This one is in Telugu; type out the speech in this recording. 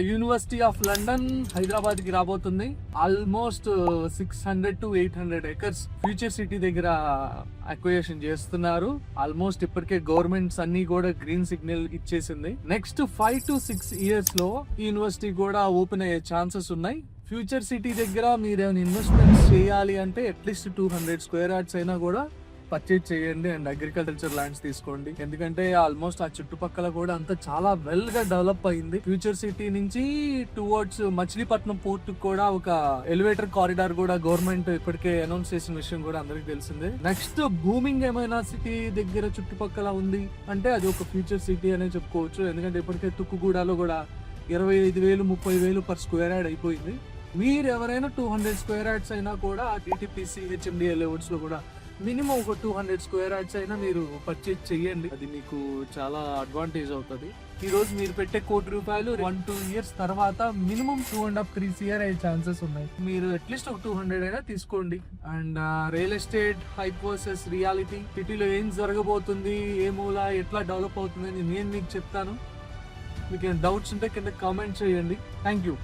యూనివర్సిటీ ఆఫ్ లండన్ హైదరాబాద్ కి రాబోతుంది. Almost 600 to 800 acres future city దగ్గర అక్వైజేషన్ చేస్తున్నారు. ఆల్మోస్ట్ ఇప్పటికే గవర్నమెంట్స్ అన్ని కూడా గ్రీన్ సిగ్నల్ ఇచ్చేసింది. నెక్స్ట్ 5 to 6 years లో ఈ యూనివర్సిటీ కూడా ఓపెన్ అయ్యే ఛాన్సెస్ ఉన్నాయి. ఫ్యూచర్ సిటీ దగ్గర మీరు ఏమైనా ఇన్వెస్ట్మెంట్స్ చేయాలి అంటే అట్లీస్ట్ 200 square yards అయినా కూడా పర్చేజ్ చేయండి అండ్ అగ్రికల్చర్ ల్యాండ్స్ తీసుకోండి. ఎందుకంటే ఆల్మోస్ట్ ఆ చుట్టుపక్కల కూడా అంతా చాలా వెల్ గా డెవలప్ అయింది. ఫ్యూచర్ సిటీ నుంచి టువర్డ్స్ మచిలీపట్నం పోర్ట్ కూడా ఒక ఎలివేటర్ కారిడార్ కూడా గవర్నమెంట్ ఇప్పటికే అనౌన్స్ చేసిన విషయం కూడా అందరికి తెలిసిందే. నెక్స్ట్ బూమింగ్ ఏమైనా సిటీ దగ్గర చుట్టుపక్కల ఉంది అంటే అది ఒక ఫ్యూచర్ సిటీ అనే చెప్పుకోవచ్చు. ఎందుకంటే ఇప్పటికే తుక్కుగూడలో కూడా 25,000 30,000 per square yard అయిపోయింది. మీరు ఎవరైనా 200 square yards అయినా కూడా డిటిపిసి హెచ్ఎండిఏ లెవెల్స్ లో కూడా మినిమం ఒక 200 square yards అయినా మీరు పర్చేజ్ చేయండి. అది మీకు చాలా అడ్వాంటేజ్ అవుతుంది. ఈ రోజు మీరు పెట్టే ₹1,00,00,000 1-2 years తర్వాత మినిమం 2.5-3 CR అయ్యే ఛాన్సెస్ ఉన్నాయి. మీరు అట్లీస్ట్ ఒక 200 అయినా తీసుకోండి. And real estate hype versus reality, సిటీలో ఏం జరగబోతుంది, ఏ మూల ఎట్లా డెవలప్ అవుతుంది అని నేను మీకు చెప్తాను. మీకు ఏమైనా డౌట్స్ ఉంటే కింద కామెంట్ చేయండి. Thank you.